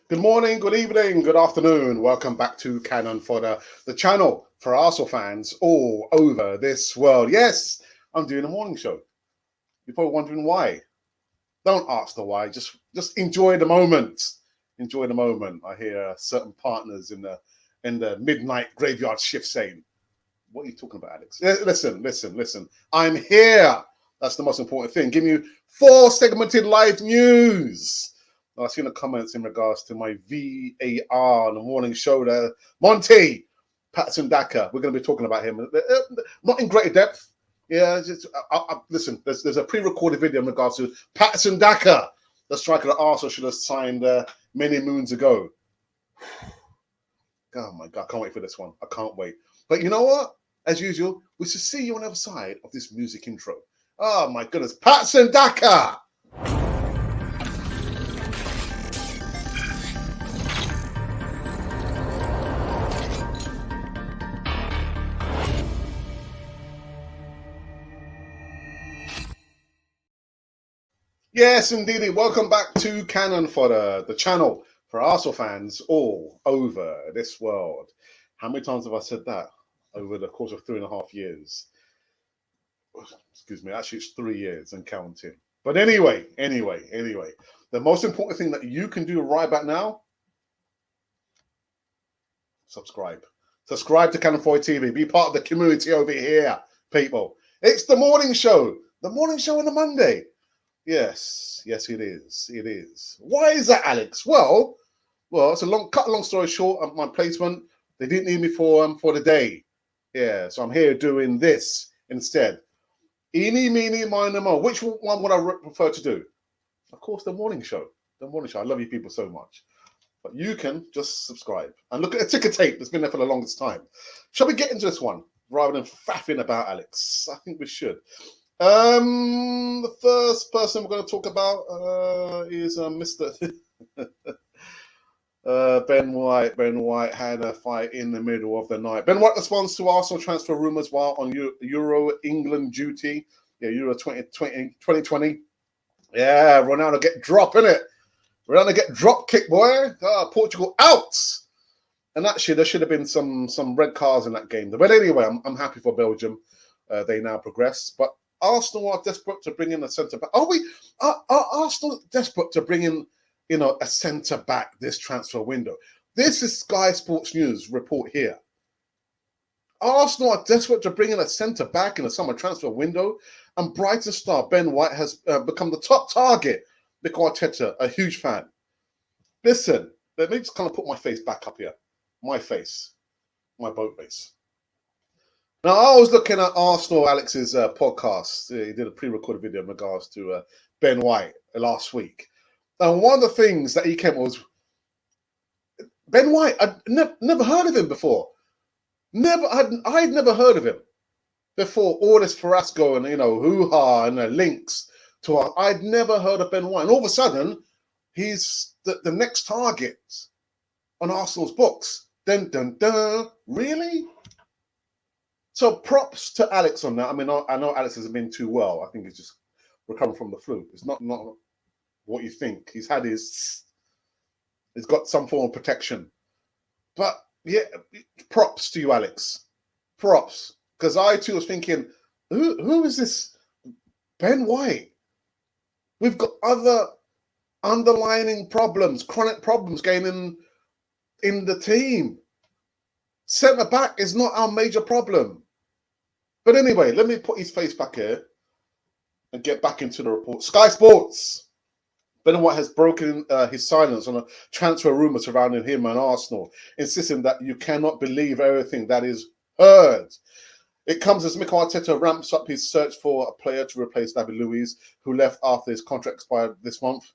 Good morning, good evening, good afternoon. Welcome back to Cannon Fodder, the channel for Arsenal fans all over this world. Yes, I'm doing a morning show. You're probably wondering why. Don't ask the why. Just enjoy the moment. Enjoy the moment. I hear certain partners in the midnight graveyard shift saying, "What are you talking about, Alex?" Listen. I'm here. That's the most important thing. Give you 4 segmented live news. I've seen the comments in regards to my VAR on the morning show there. Monty, Patson Daka, we're going to be talking about him. Not in great depth. Yeah, listen, there's a pre-recorded video in regards to Patson Daka, the striker that Arsenal should have signed many moons ago. Oh my God, I can't wait for this one. I can't wait. But you know what? As usual, we should see you on the other side of this music intro. Oh my goodness, Patson Daka! Yes, indeed. Welcome back to Cannon Fodder, the channel for Arsenal fans all over this world. How many times have I said that over the course of 3.5 years? Excuse me, actually it's 3 years and counting. But anyway, the most important thing that you can do right back now, subscribe. Subscribe to Cannon Fodder TV. Be part of the community over here, people. It's the morning show. The morning show on a Monday. Yes, it is. It is. Why is that, Alex? Well, it's a long story short. My placement, they didn't need me for the day. Yeah, so I'm here doing this instead. Eeny, meeny, miny, mo. Which one would I prefer to do? Of course, the morning show. The morning show. I love you people so much. But you can just subscribe and look at the ticker tape that's been there for the longest time. Shall we get into this one rather than faffing about, Alex? I think we should. The first person we're going to talk about is Mr. Ben White. Ben White had a fight in the middle of the night. Ben White responds to Arsenal transfer rumours while on Euro England duty. Yeah, Euro 2020. Yeah, Ronaldo get drop, innit? Ronaldo get drop kick, boy. Portugal out. And actually, there should have been some red cards in that game. But anyway, I'm happy for Belgium. They now progress. But Arsenal are desperate to bring in a centre back. Are Arsenal desperate to bring in, a centre back this transfer window? This is Sky Sports News report here. Arsenal are desperate to bring in a centre back in the summer transfer window, and Brighton star Ben White has become the top target. Mikel Arteta, a huge fan. Listen, let me just kind of put my face back up here. My face, my boat face. Now, I was looking at Arsenal Alex's podcast. He did a pre-recorded video in regards to Ben White last week. And one of the things that he came was Ben White. I'd never heard of him before. I'd never heard of him before all this fiasco and, hoo-ha and links to us. I'd never heard of Ben White. And all of a sudden, he's the next target on Arsenal's books. Dun, dun, dun. Really? So props to Alex on that. I mean, I know Alex hasn't been too well. I think he's just recovering from the flu. It's not what you think. He's got some form of protection. But yeah, props to you, Alex. Props. Because I too was thinking, who is this Ben White? We've got other underlining problems, chronic problems going in the team. Centre back is not our major problem. But anyway, let me put his face back here and get back into the report. Sky Sports. Ben White has broken his silence on a transfer rumour surrounding him and Arsenal, insisting that you cannot believe everything that is heard. It comes as Mikel Arteta ramps up his search for a player to replace David Luiz, who left after his contract expired this month.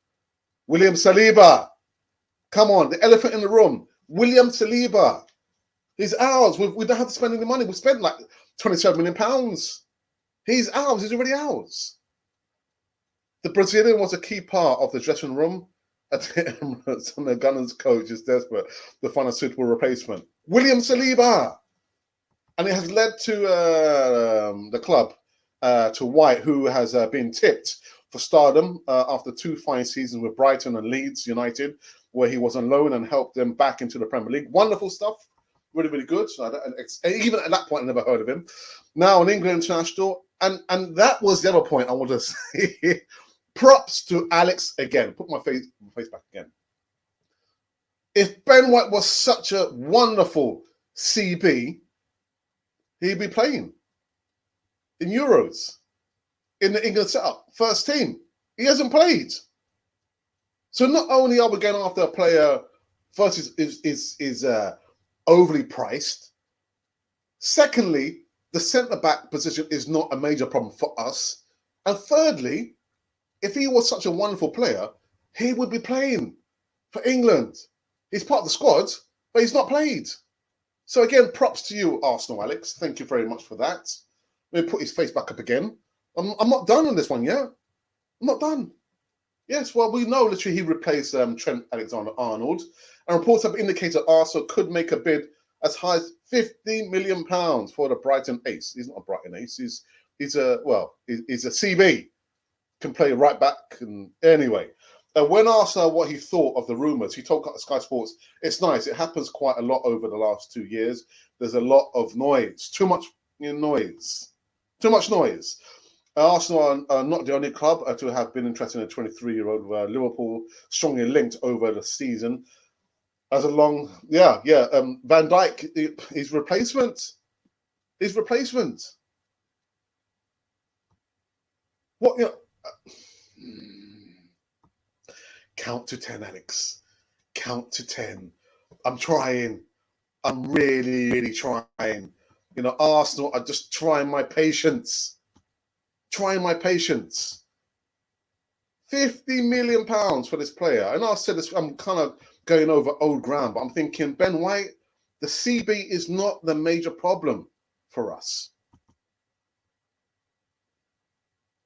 William Saliba. Come on, the elephant in the room. William Saliba. He's ours. We don't have to spend any money. We spent like £27 million. He's ours. He's already ours. The Brazilian was a key part of the dressing room at the Emirates, and the Gunners coach is desperate to find a suitable replacement. William Saliba. And it has led to the club, to White, who has been tipped for stardom after 2 fine seasons with Brighton and Leeds United, where he was on loan and helped them back into the Premier League. Wonderful stuff. Really, really good. So even at that point, I never heard of him. Now an England international, and that was the other point I want to say. Props to Alex again. Put my face back again. If Ben White was such a wonderful CB, he'd be playing in Euros in the England setup, first team. He hasn't played. So not only are we going after a player first is overly priced. Secondly, the centre-back position is not a major problem for us. And thirdly, if he was such a wonderful player, he would be playing for England. He's part of the squad, but he's not played. So again, props to you, Arsenal, Alex. Thank you very much for that. Let me put his face back up again. I'm not done on this one yet. I'm not done. Yes, well, we know literally he replaced Trent Alexander-Arnold. And reports have indicated Arsenal could make a bid as high as £50 million for the Brighton ace. He's not a Brighton ace. He's a CB. Can play right back. And anyway, when asked what he thought of the rumours, he told Sky Sports, "It's nice. It happens quite a lot over the last 2 years. There's a lot of noise. Too much noise. Too much noise." Arsenal are not the only club to have been interested in a 23-year-old. Liverpool strongly linked over the season. As a long, Van Dijk, his replacement. What, count to 10, Alex. Count to 10. I'm trying. I'm really, really trying. Arsenal are just trying my patience. £50 million for this player. And I said this, I'm kind of going over old ground, but I'm thinking, Ben White, the CB is not the major problem for us.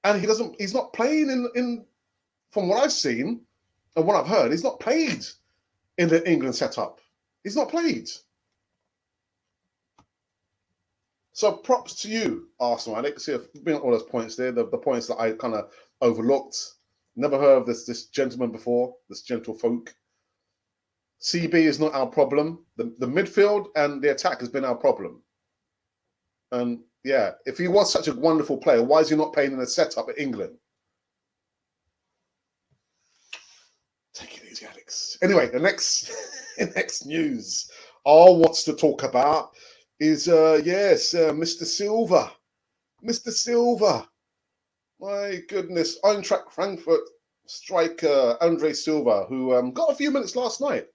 And he's not playing in from what I've seen and what I've heard, he's not played in the England setup. He's not played. So props to you, Arsenal, Alex. You've been all those points there, the points that I kind of overlooked. Never heard of this gentleman before, this gentlefolk. CB is not our problem. The midfield and the attack has been our problem. And yeah, if he was such a wonderful player, why is he not playing in a setup at England? Take it easy, Alex. Anyway, the next news I want to talk about is Mr. Silva. Mr. Silva. My goodness. Eintracht Frankfurt striker Andre Silva, who got a few minutes last night.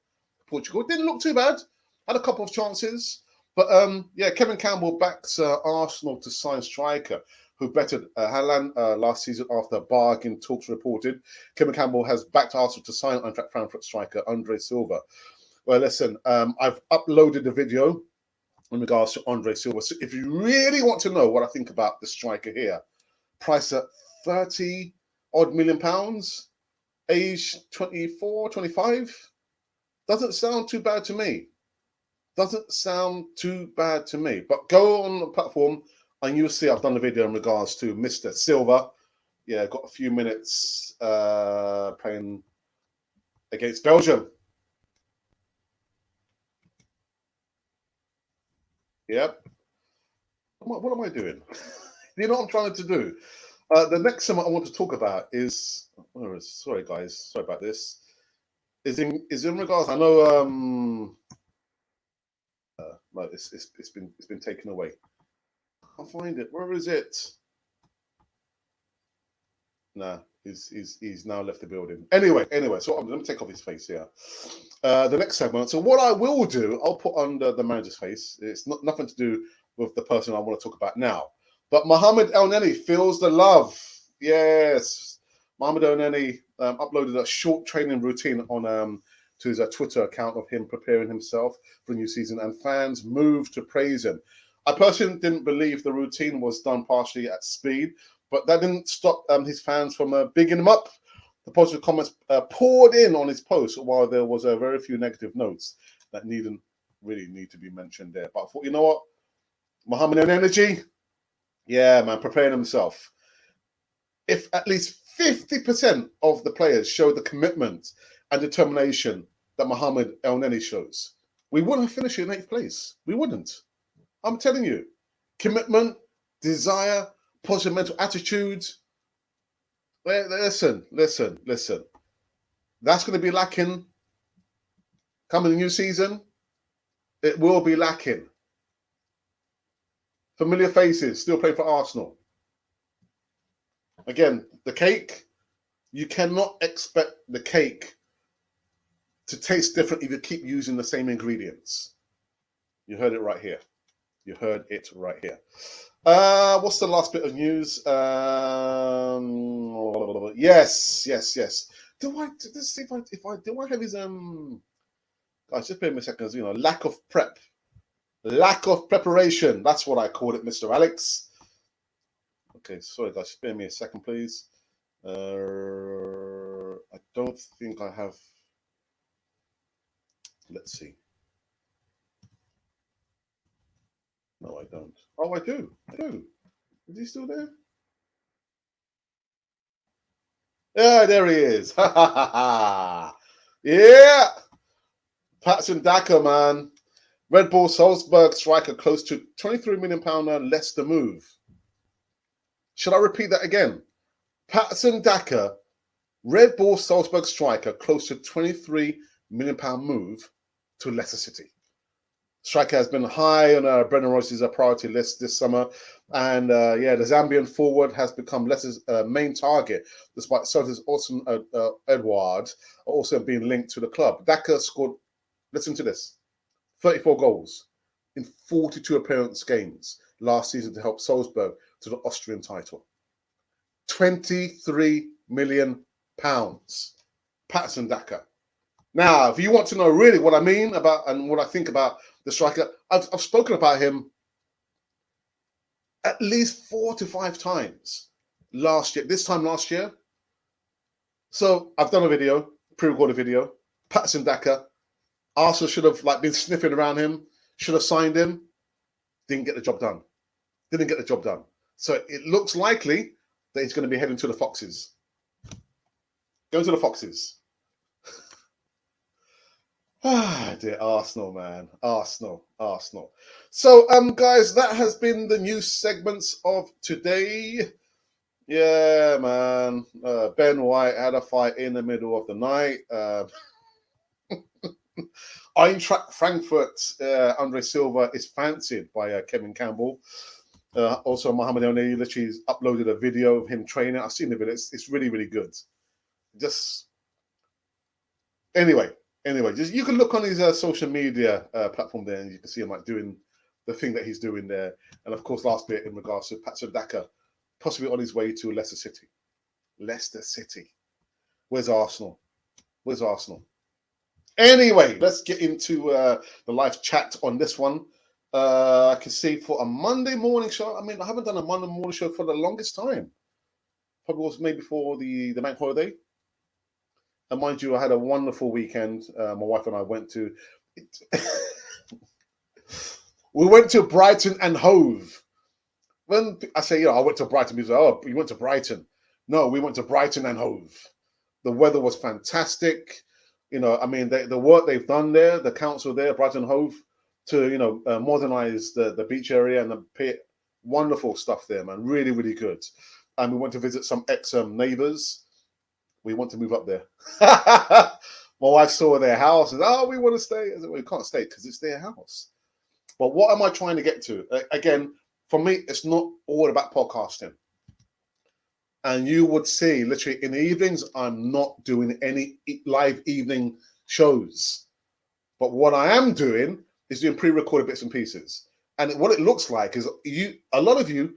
Portugal. Didn't look too bad. Had a couple of chances. But Kevin Campbell backs Arsenal to sign striker who bettered Haaland last season after bargain talks reported. Kevin Campbell has backed Arsenal to sign Eintracht Frankfurt striker Andre Silva. Well, listen, I've uploaded the video in regards to Andre Silva. So if you really want to know what I think about the striker here, price at 30 odd million pounds, age 24, 25, doesn't sound too bad to me. Doesn't sound too bad to me. But go on the platform and you'll see I've done a video in regards to Mr. Silva. Yeah, got a few minutes playing against Belgium. Yep. What am I doing? You know what I'm trying to do? The next thing I want to talk about is, sorry guys, sorry about this. Is in regards. I know no, it's been taken away. I'll find it. Where is it? Nah, he's now left the building. Anyway, so let me take off his face here. The next segment. So what I will do, I'll put under the manager's face. It's nothing to do with the person I want to talk about now. But Mohamed El Neni feels the love. Yes, Mohamed El Neni uploaded a short training routine on to his Twitter account of him preparing himself for the new season, and fans moved to praise him. I personally didn't believe the routine was done partially at speed, but that didn't stop his fans from bigging him up. The positive comments poured in on his post, while there was a very few negative notes that really need to be mentioned there. But I thought, you know what, Mohamed El Energy, yeah, man, preparing himself. If at least 50% of the players show the commitment and determination that Mohamed El Neni shows, we wouldn't have finished in 8th place. We wouldn't. I'm telling you. Commitment, desire, positive mental attitude. Listen. That's going to be lacking coming new season. It will be lacking. Familiar faces still play for Arsenal. Again, the cake, you cannot expect the cake to taste different if you keep using the same ingredients. You heard it right here. You heard it right here. What's the last bit of news? Yes. Do I have his guys, just bear me a second, lack of preparation. That's what I call it, Mr. Alex. Okay, sorry guys, spare me a second, please. I don't think I have. Let's see. No, I don't. Oh, I do. Is he still there? Yeah, there he is. Yeah. Patson Daka, man. Red Bull Salzburg striker close to £23 million Leicester move. Should I repeat that again? Patson Daka, Red Bull Salzburg striker close to £23 million move to Leicester City. Striker has been high on Brendan Rodgers' priority list this summer. And the Zambian forward has become Leicester's main target, despite Celtic's awesome Edouard also being linked to the club. Daka scored, listen to this, 34 goals in 42 appearance games last season to help Salzburg to the Austrian title. £23 million. Patson Daka. Now, if you want to know really what I mean about and what I think about the striker, I've spoken about him at least 4 to 5 times this time last year. So I've done a video, pre-recorded video. Patson Daka. Arsenal should have been sniffing around him, should have signed him. Didn't get the job done. So it looks likely that he's going to be heading to the Foxes. Going to the Foxes. Dear Arsenal, man. Arsenal. So, guys, that has been the news segments of today. Yeah, man. Ben White had a fight in the middle of the night. Eintracht Frankfurt, Andre Silva is fancied by Kevin Campbell. Also, Mohamed El Neni literally uploaded a video of him training. I've seen the video. It's really, really good. Anyway, just you can look on his social media platform there, and you can see him doing the thing that he's doing there. And of course, last bit in regards to Patson Daka, possibly on his way to Leicester City. Where's Arsenal? Anyway, let's get into the live chat on this one. I can see for a Monday morning show. I mean, I haven't done a Monday morning show for the longest time. Probably was maybe for the bank holiday. And mind you, I had a wonderful weekend. My wife and I went to we went to Brighton and Hove. When I say, I went to Brighton, people say, oh, you went to Brighton. No, we went to Brighton and Hove. The weather was fantastic. The work they've done there, the council there, Brighton and Hove, to, modernize the beach area and the pit. Wonderful stuff there, man. Really, really good. And we went to visit some ex-neighbors. We want to move up there. My wife saw their house and we want to stay. I said, well, you can't stay because it's their house. But what am I trying to get to? Again, for me, it's not all about podcasting. And you would see, literally, in the evenings, I'm not doing any live evening shows. But what I am doing is doing pre-recorded bits and pieces. And what it looks like is a lot of you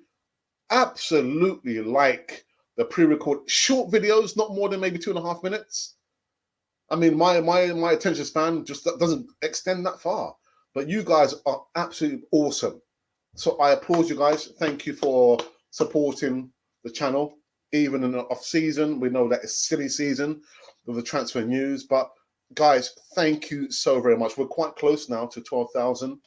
absolutely like the pre-record short videos, not more than maybe 2.5 minutes. I mean, my attention span just doesn't extend that far. But you guys are absolutely awesome. So I applaud you guys. Thank you for supporting the channel. Even in the off season, we know that it's silly season with the transfer news. But guys, thank you so very much. We're quite close now to 12,000.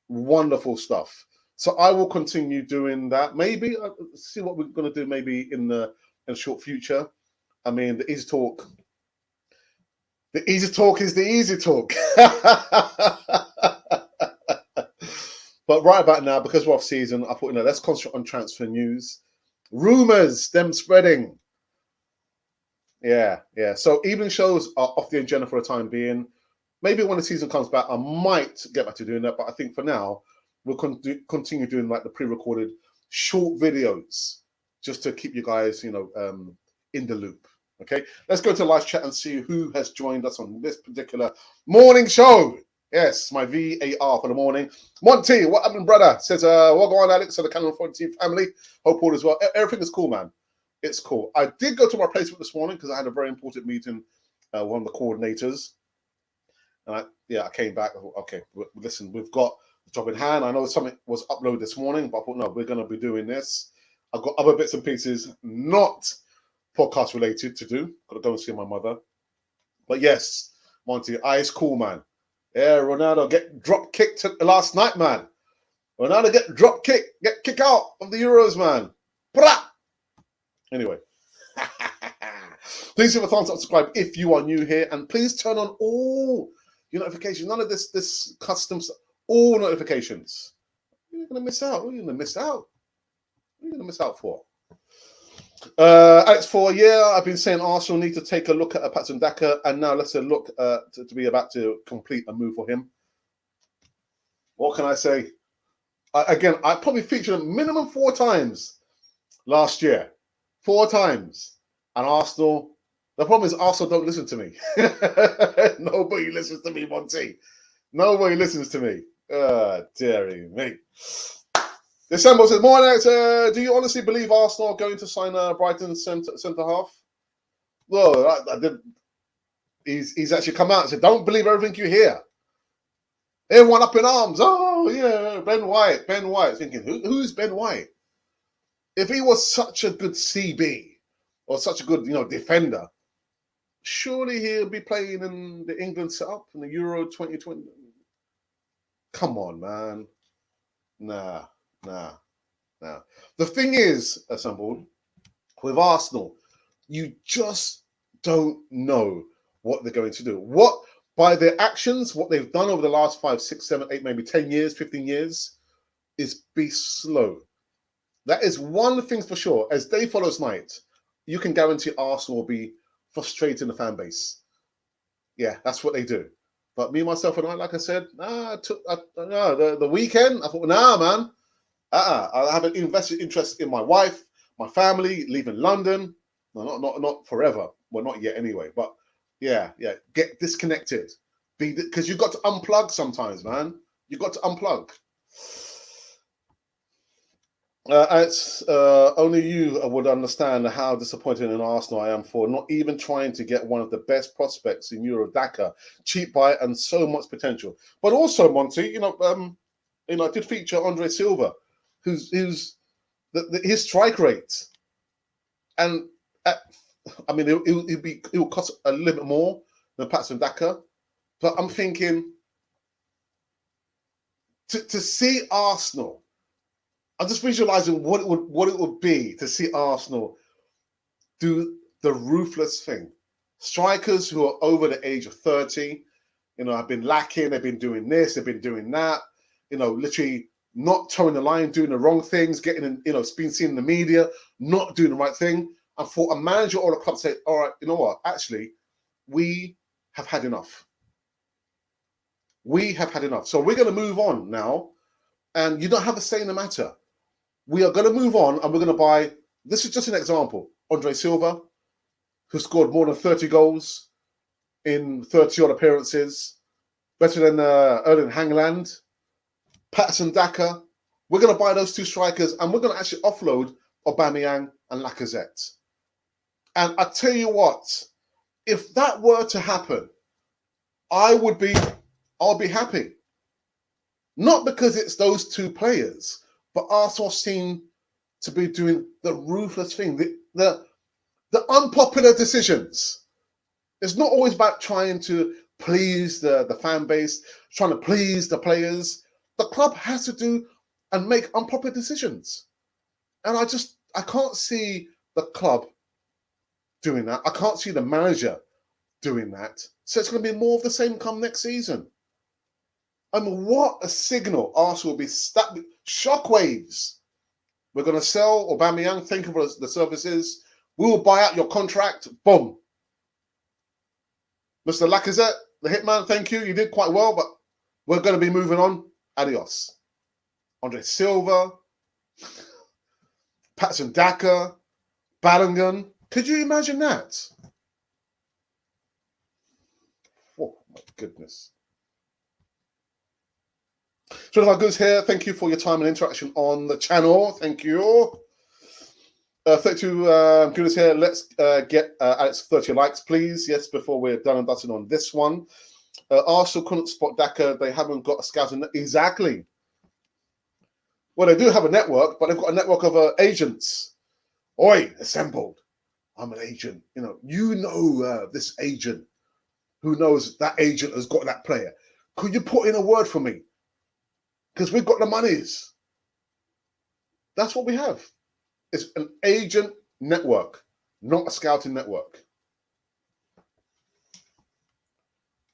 Wonderful stuff. So I will continue doing that. Maybe see what we're going to do maybe in the in the short future. I mean, the easy talk is the easy talk. But right about now, because we're off season, I thought, let's concentrate on transfer news. Rumors, them spreading. Yeah. So evening shows are off the agenda for the time being. Maybe when the season comes back, I might get back to doing that. But I think for now, we'll continue doing like the pre-recorded short videos just to keep you guys, in the loop. Okay, let's go to live chat and see who has joined us on this particular morning show. Yes, my VAR for the morning. Monty, what happened, brother? Says, what go on, Alex? So the Canon 14 family. Hope all is well. Everything is cool, man. It's cool. I did go to my placement this morning because I had a very important meeting with one of the coordinators. And I came back. I thought, okay, listen, we've got the job in hand. I know something was uploaded this morning, but I thought, no, we're going to be doing this. I've got other bits and pieces, not podcast related, to do. Got to go and see my mother. But yes, Monty, ice cool, man. Yeah, Ronaldo get drop kicked last night, man. Ronaldo get drop kicked, get kicked out of the Euros, man. Blah! Anyway. Please give a thumbs up, subscribe if you are new here, and please turn on all your notifications. None of this custom stuff. All notifications. You're going to miss out. What are you going to miss out? What are you going to miss out for? Alex, for a year, I've been saying Arsenal need to take a look at Patson Daka, and now let's look to be about to complete a move for him. What can I say? I probably featured him minimum 4 times last year. 4 times. And Arsenal, the problem is Arsenal don't listen to me. Nobody listens to me, Monty. Nobody listens to me. Dearie me. December says, morning, Alex, do you honestly believe Arsenal are going to sign Brighton centre half? Well, I did. He's actually come out and said, don't believe everything you hear. Everyone up in arms. Oh, yeah, Ben White. Thinking, who's Ben White? If he was such a good CB or such a good, defender, surely he'll be playing in the England setup in the Euro 2020. Come on, man. Nah. The thing is, Assembled, with Arsenal, you just don't know what they're going to do. What, by their actions, what they've done over the last 5, 6, 7, 8, maybe 10 years, 15 years, is be slow. That is one thing for sure. As day follows night, you can guarantee Arsenal will be frustrating the fan base. Yeah, that's what they do. But me, myself, and I, like I said, the weekend, I thought, nah, man. I have an invested interest in my wife, my family, leaving London. No, not forever. Well, not yet anyway. But yeah. Get disconnected. Because you've got to unplug sometimes, man. You've got to unplug. It's only you would understand how disappointed in Arsenal I am for not even trying to get one of the best prospects in Euro Daka, cheap buy and so much potential. But also, Monty, I did feature Andre Silva, who's his strike rate, and it'll cost a little bit more than Patson Daka, but I'm thinking to see Arsenal. I'm just visualizing what it would be to see Arsenal do the ruthless thing. Strikers who are over the age of 30, have been lacking. They've been doing this. They've been doing that. Literally not towing the line, doing the wrong things, getting in, being seen in the media, not doing the right thing. And for a manager or a club to say, all right, you know what? Actually, we have had enough. We have had enough. So we're going to move on now. And you don't have a say in the matter. We are going to move on and we're going to buy, this is just an example, Andre Silva, who scored more than 30 goals in 30-odd appearances, better than Erling Haaland, Patson Daka. We're going to buy those 2 strikers and we're going to actually offload Aubameyang and Lacazette. And I tell you what, if that were to happen, I'll be happy. Not because it's those 2 players, but Arsenal seem to be doing the ruthless thing, the unpopular decisions. It's not always about trying to please the fan base, trying to please the players. The club has to do and make unpopular decisions. And I can't see the club doing that. I can't see the manager doing that. So it's going to be more of the same come next season. I mean, what a signal. Arsenal will be stuck. Shockwaves. We're going to sell Aubameyang. Thank you for the services. We will buy out your contract. Boom. Mr. Lacazette, the hitman, thank you. You did quite well, but we're going to be moving on. Adios. Andre Silva, Patson Daka, Bellingham. Could you imagine that? Oh, my goodness. Jonathan Goose here. Thank you for your time and interaction on the channel. Thank you. 32 Goodness here. Let's get Alex 30 likes, please. Yes, before we're done and dusted on this one. Arsenal couldn't spot Daka. They haven't got a scouting. Exactly. Well, they do have a network, but they've got a network of agents. Oi, assembled. I'm an agent. You know this agent who knows that agent has got that player. Could you put in a word for me? Because we've got the monies. That's what we have. It's an agent network, not a scouting network.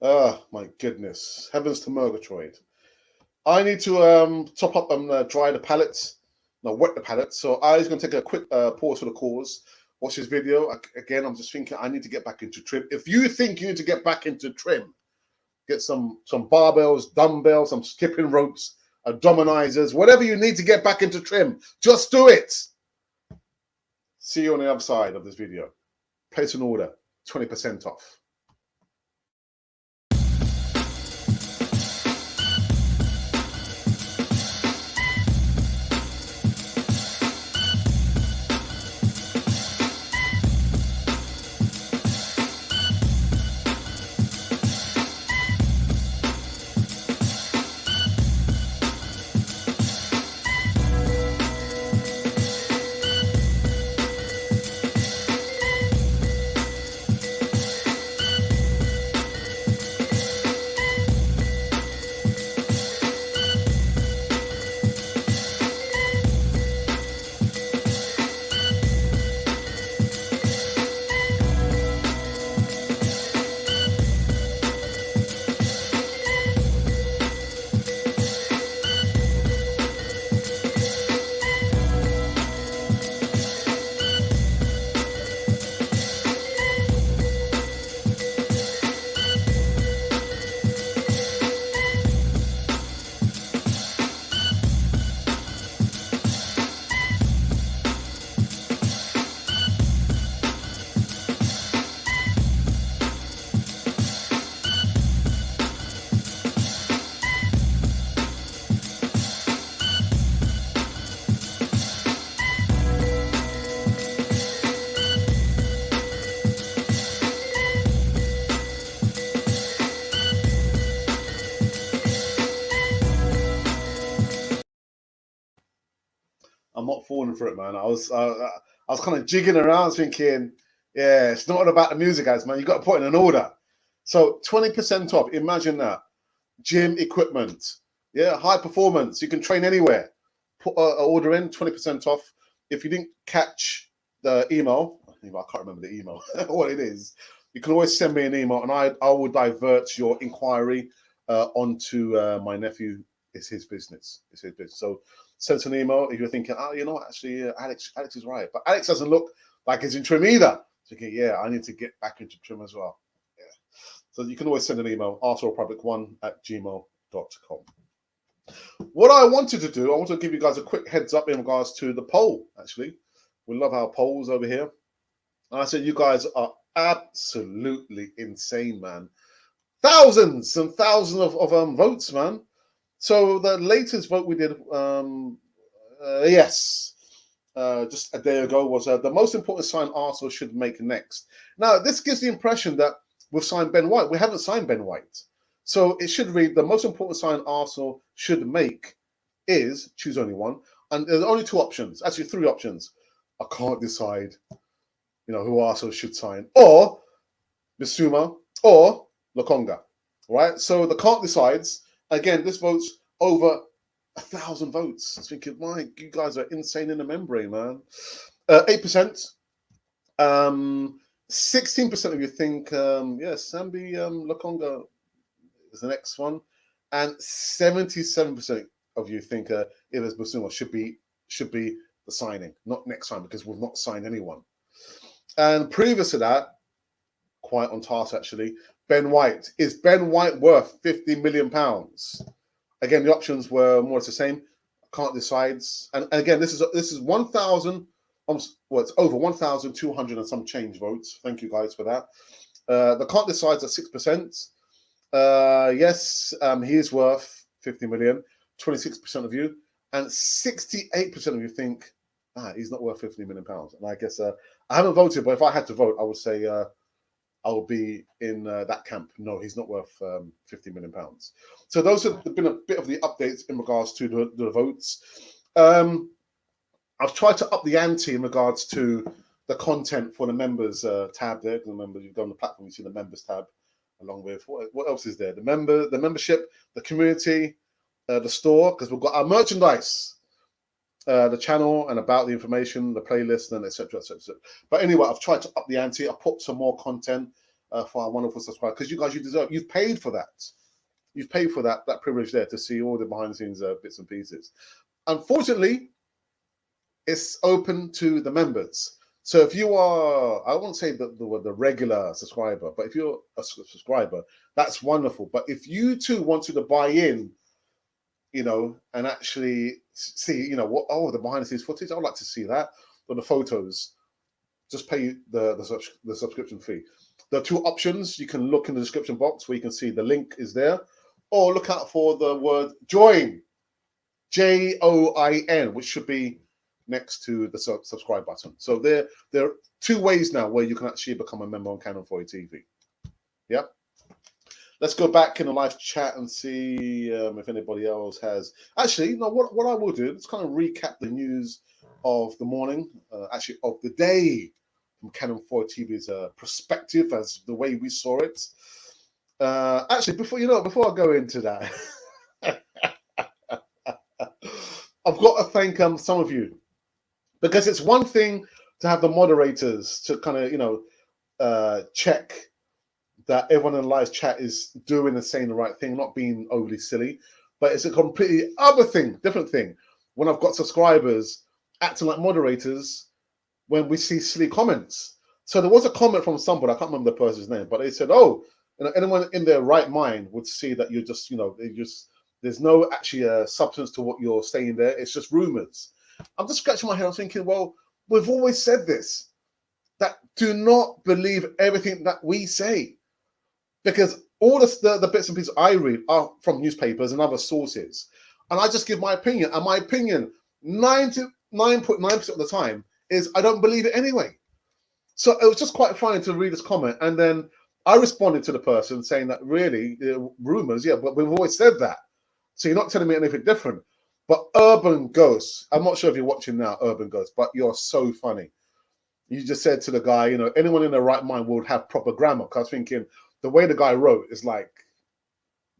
Oh, my goodness. Heavens to Murgatroyd. I need to top up and dry the pallets. No, wet the pallets. So I was going to take a quick pause for the cause. Watch this video. Again, I'm just thinking I need to get back into trim. If you think you need to get back into trim, get some barbells, dumbbells, some skipping ropes, abdominizers, whatever you need to get back into trim, just do it. See you on the other side of this video. Place an order, 20% off. I'm not falling for it, man. I was kind of jigging around thinking, yeah, it's not about the music, guys, man. You got to put in an order. So 20% off. Imagine that. Gym equipment. Yeah, high performance. You can train anywhere. Put an order in, 20% off. If you didn't catch the email, I can't remember the email, what it is, you can always send me an email and I will divert your inquiry onto my nephew. It's his business. It's his business. So send an email if you're thinking, oh, you know what, actually, Alex is right. But Alex doesn't look like he's in trim either. So, okay, yeah, I need to get back into trim as well. Yeah. So you can always send an email, arsenalpublic1@gmail.com. What I wanted to do, I want to give you guys a quick heads up in regards to the poll, actually. We love our polls over here. And I said, you guys are absolutely insane, man. Thousands and thousands of votes, man. So the latest vote we did, just a day ago, was the most important sign Arsenal should make next. Now, this gives the impression that we've signed Ben White. We haven't signed Ben White. So it should read, the most important sign Arsenal should make is, choose only one. And there's only two options, actually three options. I can't decide, who Arsenal should sign. Or Bissouma or Lokonga, right? So the can't decides. Again, this vote's over 1,000 votes. I was thinking, you guys are insane in the membrane, man. 8%. 16% of you think, yes, Sambi Lokonga is the next one, and 77% of you think Ives Bissouma should be the signing, not next time, because we've not signed anyone. And previous to that, quite on task actually, Ben White. Is Ben White worth £50 million? Again, the options were more or less the same. Can't decide. And again, this is 1,000. Well, it's over 1,200 and some change votes. Thank you guys for that. The can't decides at 6%. Yes, he is worth 50 million. 26% of you, and 68% of you think he's not worth 50 million pounds. And I guess I haven't voted, but if I had to vote, I would say I will be in that camp. No, he's not worth 50 million pounds. So those have been a bit of the updates in regards to the votes. I've tried to up the ante in regards to the content for the members tab there. Remember, you go on the platform, you see the members tab, along with what else is there? The membership, the community, the store, because we've got our merchandise, the channel, and about the information, the playlist, and etc. etc. But anyway, I've tried to up the ante. I put some more content for our wonderful subscribers, because you guys, you deserve. You've paid for that. You've paid for that privilege there to see all the behind the scenes bits and pieces. Unfortunately, it's open to the members. So if you are, I won't say the regular subscriber, but if you're a subscriber, that's wonderful. But if you too wanted to buy in, and actually see, what, the behind the scenes footage, I'd like to see that, or the photos, just pay the subscription fee. There are two options. You can look in the description box where you can see the link is there, or look out for the word join, JOIN, which should be next to the subscribe button. So there are two ways now where you can actually become a member on Canon 4 TV. Yeah. Let's go back in the live chat and see if anybody else has. Actually, no. What I will do, let's kind of recap the news of the morning, actually of the day, from Canon 4 TV's perspective, as the way we saw it. Actually, before I go into that, I've got to thank some of you. Because it's one thing to have the moderators to kind of, check that everyone in the live chat is doing and saying the right thing, not being overly silly. But it's a completely different thing, when I've got subscribers acting like moderators when we see silly comments. So there was a comment from somebody, I can't remember the person's name, but they said, anyone in their right mind would see that you're just, there's no actually substance to what you're saying there. It's just rumors. I'm just scratching my head. I'm thinking, well, we've always said this, that do not believe everything that we say, because all the bits and pieces I read are from newspapers and other sources, and I just give my opinion. And my opinion, 99.9% of the time, is I don't believe it anyway. So it was just quite funny to read this comment, and then I responded to the person saying that really rumors, yeah, but we've always said that. So you're not telling me anything different. But Urban Ghost, I'm not sure if you're watching now, Urban Ghost, but you're so funny. You just said to the guy, anyone in their right mind would have proper grammar. Because I was thinking, the way the guy wrote is like,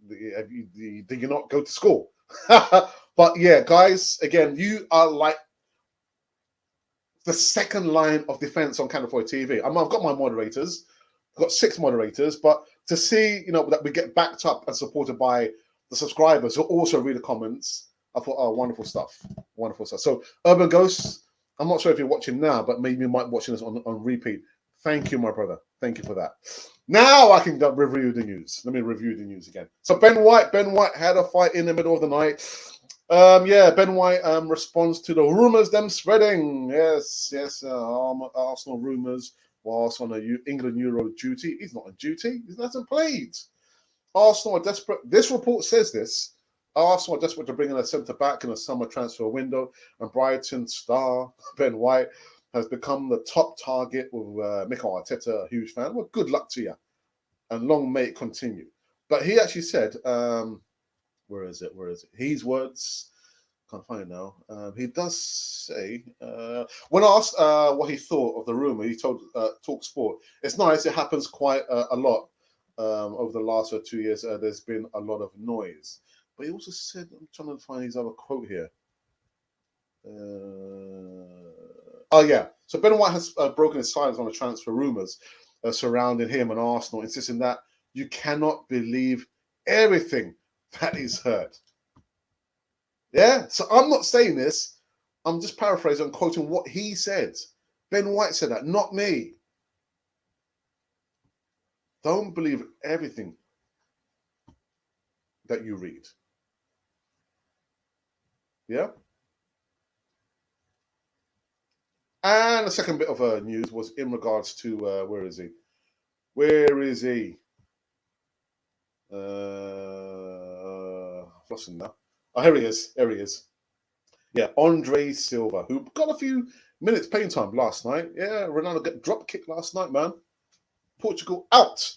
did you not go to school? But yeah, guys, again, you are like the second line of defense on Canon 4 TV. I've got my moderators. I've got 6 moderators. But to see, that we get backed up and supported by the subscribers who also read the comments, I thought, oh, wonderful stuff. Wonderful stuff. So, Urban Ghosts, I'm not sure if you're watching now, but maybe you might be watching this on repeat. Thank you, my brother. Thank you for that. Now I can review the news. Let me review the news again. So, Ben White had a fight in the middle of the night. Ben White responds to the rumours them spreading. Yes, Arsenal rumours whilst on a England Euro duty. He's not on duty. He hasn't played. Arsenal are desperate. This report says this. Arsenal are desperate to bring in a centre-back in a summer transfer window, and Brighton star Ben White has become the top target with Mikel Arteta, a huge fan. Well, good luck to you, and long may it continue. But he actually said, where is it? His words, can't find it now. He does say, when asked what he thought of the rumour, he told Talk Sport, it's nice, it happens quite a lot over the last 2 years. There's been a lot of noise. But he also said, I'm trying to find his other quote here. So Ben White has broken his silence on the transfer rumours. surrounding him and Arsenal, insisting that you cannot believe everything that is heard. Yeah, so I'm not saying this. I'm just paraphrasing and quoting what he said. Ben White said that, not me. Don't believe everything that you read. Yeah. And the second bit of news was in regards to where is he? Where is he? Lost him now. Oh, here he is. Here he is. Yeah, Andre Silva, who got a few minutes playing time last night. Yeah, Ronaldo got drop kick last night, man. Portugal out.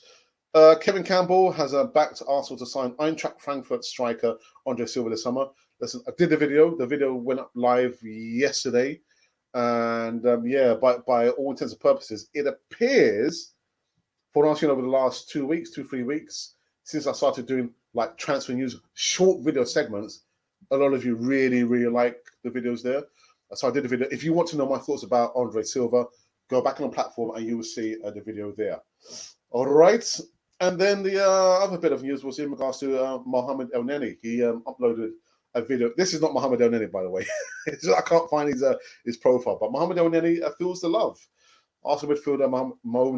Kevin Campbell has backed Arsenal to sign Eintracht Frankfurt striker Andre Silva this summer. Listen, I did the video. The video went up live yesterday. And yeah, by all intents and purposes, it appears, for asking over the last 2 weeks, 3 weeks, since I started doing like transfer news short video segments, a lot of you really, really like the videos there. So I did a video. If you want to know my thoughts about Andre Silva, go back on the platform and you will see the video there. All right. And then the other bit of news was in regards to Mohamed El Neni. He uploaded a video. This is not Mohamed El Neni, by the way. I can't find his profile. But Mohamed El Neni feels the love. Arsenal midfielder Mo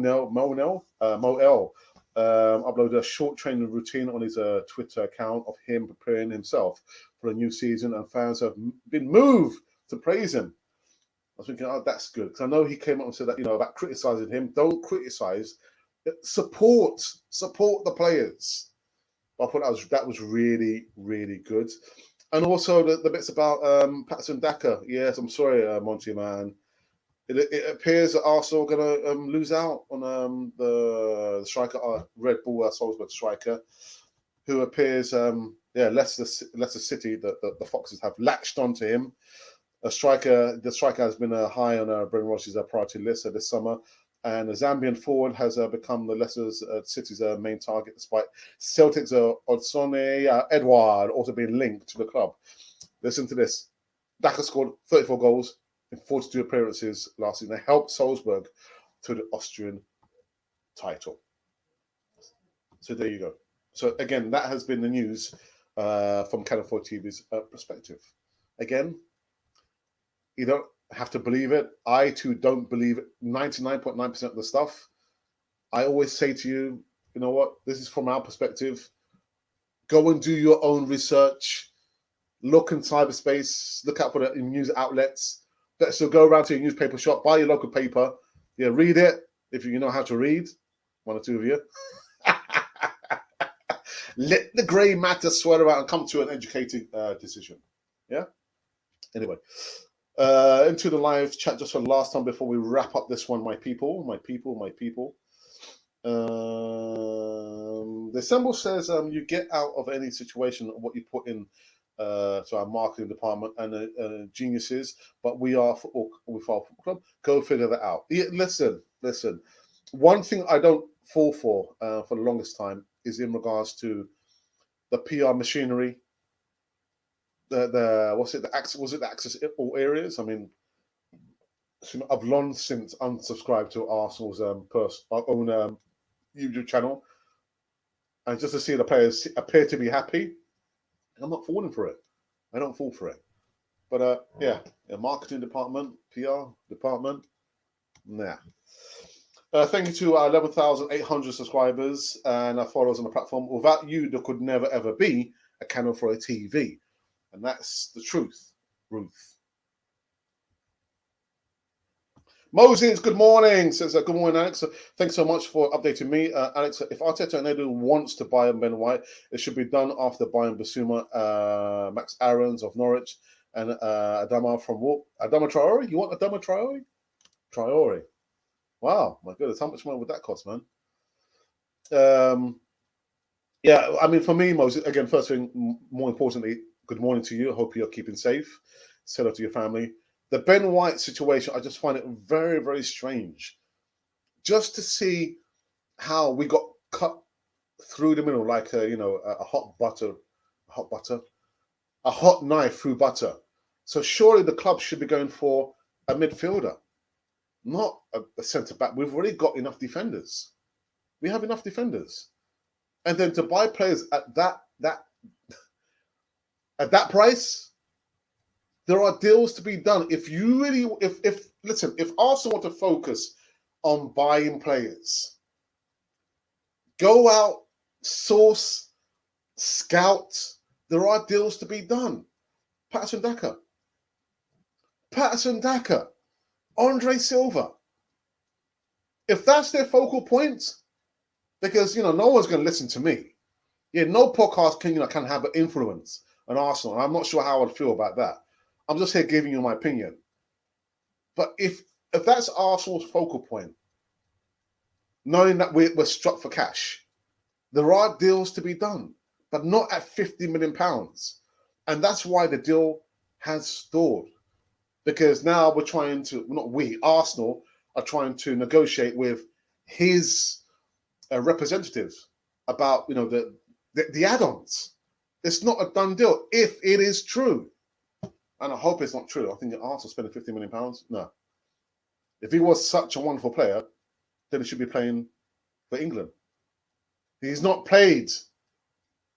El uploaded a short training routine on his Twitter account of him preparing himself for a new season, and fans have been moved to praise him. I was thinking, oh, that's good, because I know he came up and said that, about criticizing him. Don't criticize, support the players. I thought that was really, really good. And also the bits about Patson Daka. Yes, I'm sorry, Monty, man. It appears that Arsenal are going to lose out on the striker, Red Bull Salzburg striker, who appears, Leicester City, the Foxes have latched onto him. The striker has been high on Brendan Rodgers' priority list this summer, and the Zambian forward has become the Leicester City's main target, despite Celtic's Odsonne Edouard also being linked to the club. Listen to this. Daka scored 34 goals in 42 appearances last season. They helped Salzburg to the Austrian title. So there you go. So again, that has been the news from Canal 4 TV's perspective. Again, you don't have to believe it. I too don't believe 99.9% of the stuff. I always say to you, you know what? This is from our perspective. Go and do your own research. Look in cyberspace. Look out for the news outlets. So go around to your newspaper shop, buy your local paper. Yeah, read it if you know how to read. One or two of you. Let the grey matter sweat out and come to an educated decision. Yeah. Anyway, into the live chat just for the last time before we wrap up this one, my people. The symbol says you get out of any situation what you put in to our marketing department and geniuses, but we are football club. Go figure that out. Yeah, listen. One thing I don't fall for the longest time is in regards to the PR machinery. The access all areas? I mean, I've long since unsubscribed to Arsenal's own YouTube channel, and just to see the players appear to be happy, I'm not falling for it. I don't fall for it. But marketing department, PR department, nah. Thank you to our 11,800 subscribers and our followers on the platform. Without you, there could never ever be a Canal for a TV, and that's the truth, Ruth. Moses, good morning. Says good morning, Alex. Thanks so much for updating me, Alex. If Arteta and Edu wants to buy Ben White, it should be done after buying Basuma, Max Aarons of Norwich, and Adama from Adama Traore. You want Adama Traore? Traore. Wow, my goodness, how much money would that cost, man? Yeah, I mean, for me, Moses. Again, first thing, more importantly, good morning to you. I hope you're keeping safe. Say hello to your family. The Ben White situation, I just find it very, very strange. Just to see how we got cut through the middle like a hot knife through butter. So surely the club should be going for a midfielder. not a centre back. We've already got enough defenders. We have enough defenders, and then to buy players at that price, there are deals to be done. If you really, if listen, if Arsenal want to focus on buying players, go out, source, scout. There are deals to be done. Patterson Daka, Andre Silva. If that's their focal point, because no one's going to listen to me. Yeah, no podcast can have an influence on Arsenal. I'm not sure how I'd feel about that. I'm just here giving you my opinion. But if that's Arsenal's focal point, knowing that we're struck for cash, there are deals to be done, but not at £50 million. And that's why the deal has stalled. Because now we're trying to, Arsenal are trying to negotiate with his representatives about, the add-ons. It's not a done deal if it is true. And I hope it's not true. I think Arsenal spending £50 million. No. If he was such a wonderful player, then he should be playing for England. He's not played.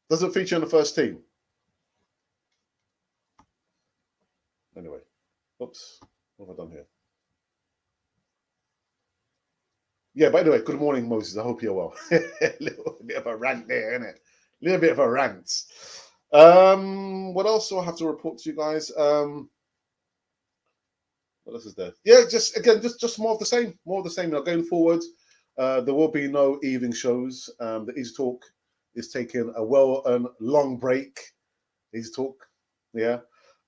Doesn't feature in the first team. Anyway. Oops. What have I done here? Yeah, but anyway, good morning, Moses. I hope you're well. A little bit of a rant there, isn't it? A little bit of a rant. What else do I have to report to you guys? What else is there? Yeah, just more of the same. More of the same. Going forward, there will be no evening shows. The Easy Talk is taking a long break. Easy Talk, yeah.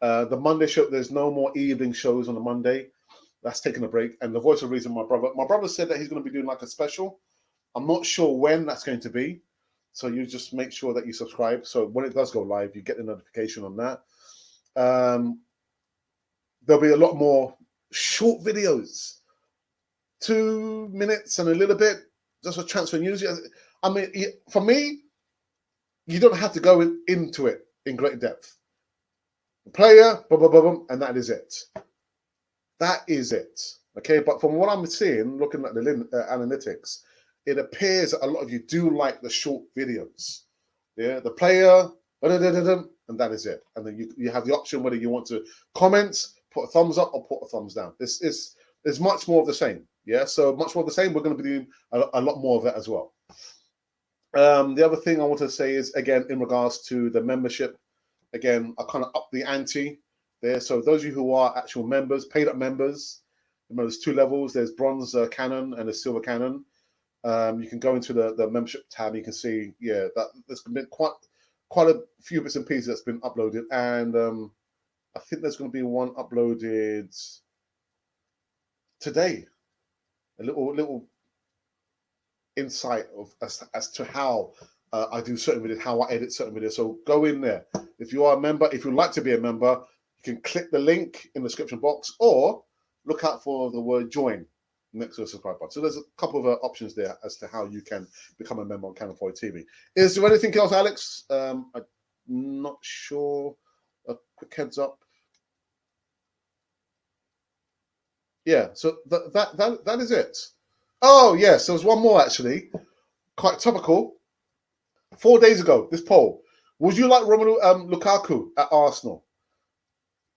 The Monday show, there's no more evening shows on the Monday. That's taking a break. And the voice of reason, my brother said that he's going to be doing like a special. I'm not sure when that's going to be. So you just make sure that you subscribe. So when it does go live, you get the notification on that. There'll be a lot more short videos, 2 minutes and a little bit, just for transfer news. I mean, for me, you don't have to go into it in great depth. Player, and that is it. That is it. Okay, but from what I'm seeing, looking at the analytics, it appears that a lot of you do like the short videos. Yeah, the player, and that is it. And then you have the option whether you want to comment, put a thumbs up, or put a thumbs down. There's much more of the same. Yeah, so much more of the same. We're going to be doing a lot more of it as well. The other thing I want to say is, again, in regards to the membership, again, I kind of up the ante there. So those of you who are actual members, paid up members, there's 2 levels. There's bronze canon and a silver canon. You can go into the membership tab. You can see, that there's been quite a few bits and pieces that's been uploaded, and I think there's going to be one uploaded today. A little insight of as to how I do certain videos, how I edit certain videos. So go in there. If you are a member, if you'd like to be a member, you can click the link in the description box or look out for the word join next to the subscribe button. So there's a couple of options there as to how you can become a member on Cannon 4 TV. Is there anything else, Alex? I'm not sure. A quick heads up. Yeah, so that is it. Oh, yes, there was one more actually. Quite topical. 4 days ago, this poll. Would you like Romelu Lukaku at Arsenal?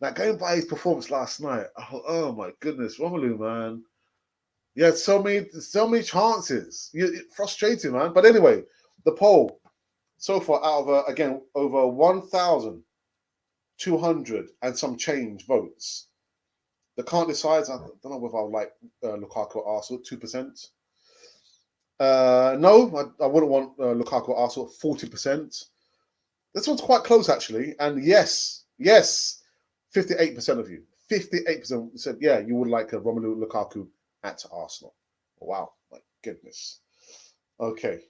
Now, going by his performance last night, oh my goodness, Romelu, man. He had so many chances. Frustrating, man. But anyway, the poll so far out of, again, over 1,200 and some change votes. The can't decide. I don't know whether I would like Lukaku at Arsenal, 2%. No, I wouldn't want Lukaku at Arsenal, 40%. This one's quite close, actually. And yes, 58% of you, 58% said, yeah, you would like Romelu Lukaku at Arsenal. Wow, my goodness. Okay.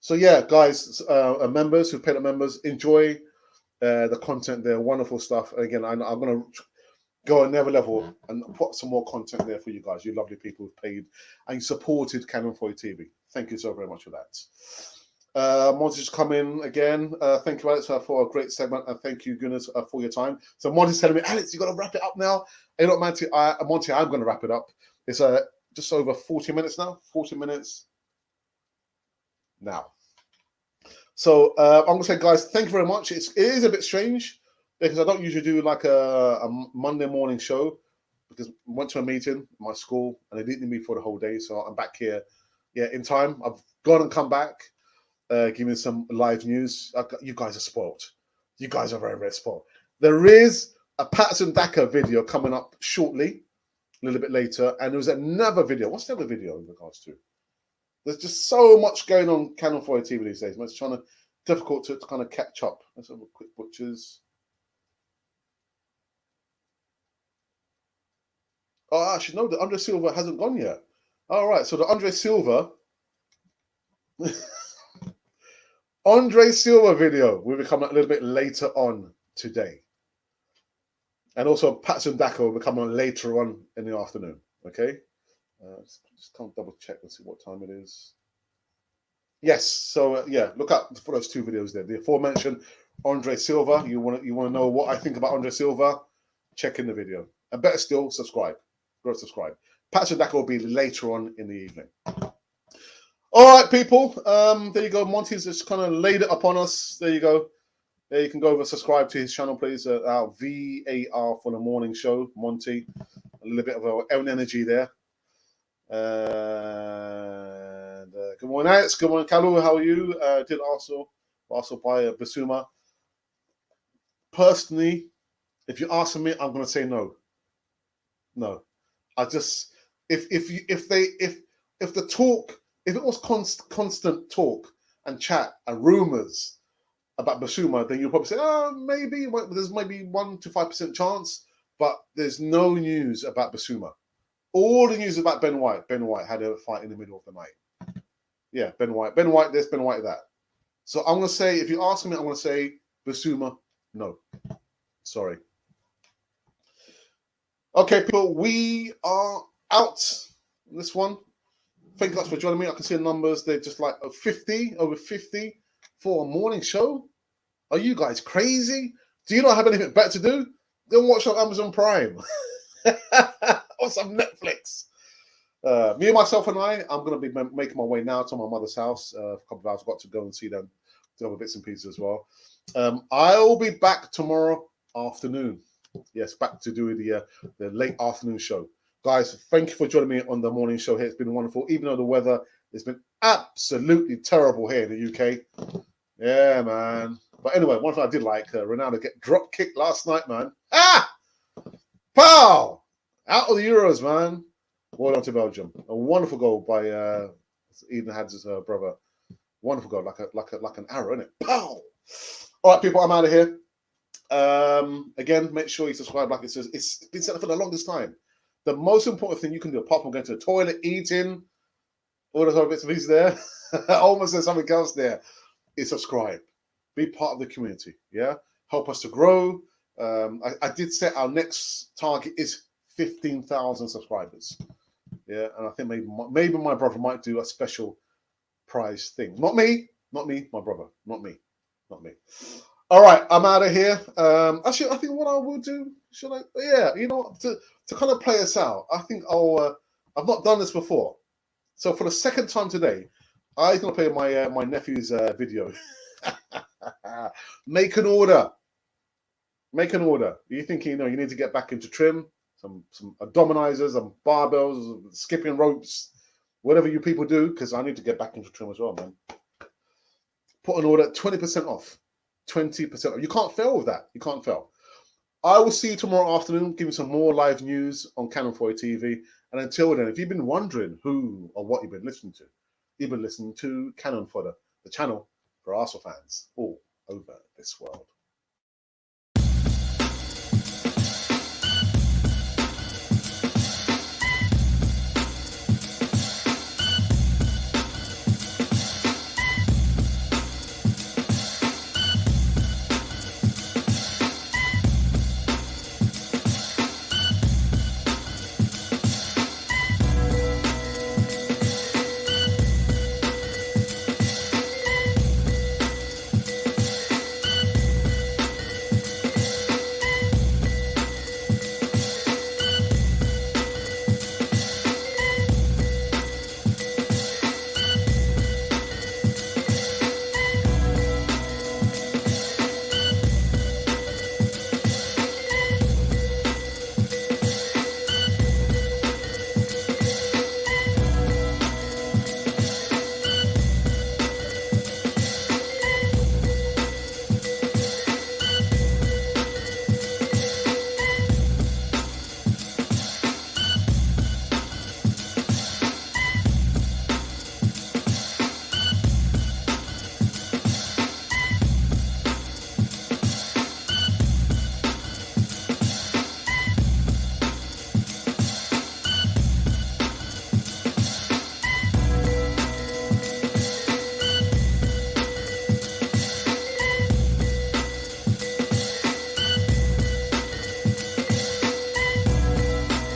So yeah, guys, members who paid up members, enjoy the content there. Wonderful stuff. Again, I'm going to go another level and put some more content there for you guys, you lovely people who've paid and you supported Cannon 4 TV. Thank you so very much for that. Monty's come in again. Thank you, Alex, for a great segment, and thank you, goodness, for your time. So Monty's telling me, Alex, you got to wrap it up now. Hey, look, Monty, I'm going to wrap it up. It's just over 40 minutes now. 40 minutes now. So I'm gonna say, guys, thank you very much. It is a bit strange because I don't usually do like a Monday morning show because I went to a meeting in my school and they didn't need me for the whole day. So I'm back here, yeah, in time. I've gone and come back, giving some live news. You guys are spoiled. You guys are very, very spoiled. There is a Patterson Daka video coming up shortly, a little bit later, and there was another video. What's the other video in regards to? There's just so much going on Canon 4 TV these days. It's trying to difficult to kind of catch up. Let's have a quick butchers. Oh, actually, no, the Andre Silva hasn't gone yet. All right, so the Andre Silva, Andre Silva video will be coming a little bit later on today, and also Patterson Daka will be coming later on in the afternoon. Okay, just come double check and see what time it is. Yes, so yeah, look up for those two videos there. The aforementioned Andre Silva. You want to know what I think about Andre Silva? Check in the video, and better still, subscribe. Go subscribe. Patterson Daka will be later on in the evening. All right, people. There you go. Monty's just kind of laid it upon us. There you go. There you can go over subscribe to his channel, please. Our VAR for the morning show, Monty. A little bit of our own energy there. And good morning, Alex. Good morning, Kalu. How are you? Did also buy a Basuma. Personally, if you're asking me, I'm going to say no. No, I just if the talk, if it was constant talk and chat and rumors about Basuma, then you'll probably say, oh, maybe there's maybe 1 to 5% chance, but there's no news about Basuma. All the news about Ben White. Ben White had a fight in the middle of the night. Yeah, Ben White this, Ben White that. So I'm going to say, if you ask me, I'm going to say Basuma, no. Sorry. Okay, people, we are out on this one. Thank you guys for joining me. I can see the numbers. They're just like over 50 for a morning show. Are you guys crazy? Do you not have anything better to do? Then watch on Amazon Prime or some Netflix. Me, myself, and I'm going to be making my way now to my mother's house. A couple of hours. I've got to go and see them. Do other bits and pieces as well. I'll be back tomorrow afternoon. Yes, back to do the late afternoon show. Guys, thank you for joining me on the morning show here. It's been wonderful, even though the weather has been absolutely terrible here in the UK. Yeah, man. But anyway, one thing I did like, Ronaldo get drop kicked last night, man. Ah! Pow! Out of the Euros, man. Well done to Belgium. A wonderful goal by Eden Hadzard's brother. Wonderful goal, like an arrow, isn't it? Pow! All right, people, I'm out of here. Again, make sure you subscribe. Like it says, it's been set up for the longest time. The most important thing you can do, apart from going to the toilet, eating, all those other bits and pieces there, almost there's something else there, is subscribe. Be part of the community. Yeah, help us to grow. I did set our next target is 15,000 subscribers. Yeah, and I think maybe my brother might do a special prize thing. Not me, my brother. Not me. All right, I'm out of here. Actually, I think what I will do, should I? Yeah, you know, to kind of play us out, I think I've not done this before. So for the second time today, I'm going to play my nephew's video. Make an order. You thinking, you need to get back into trim, some abdominizers, some barbells, skipping ropes, whatever you people do, because I need to get back into trim as well, man. Put an order, 20% off. 20% off. You can't fail with that. You can't fail. I will see you tomorrow afternoon, giving some more live news on Canon 4 TV. And until then, if you've been wondering who or what you've been listening to, you've been listening to Canon Fodder, the channel for Arsenal fans all over this world.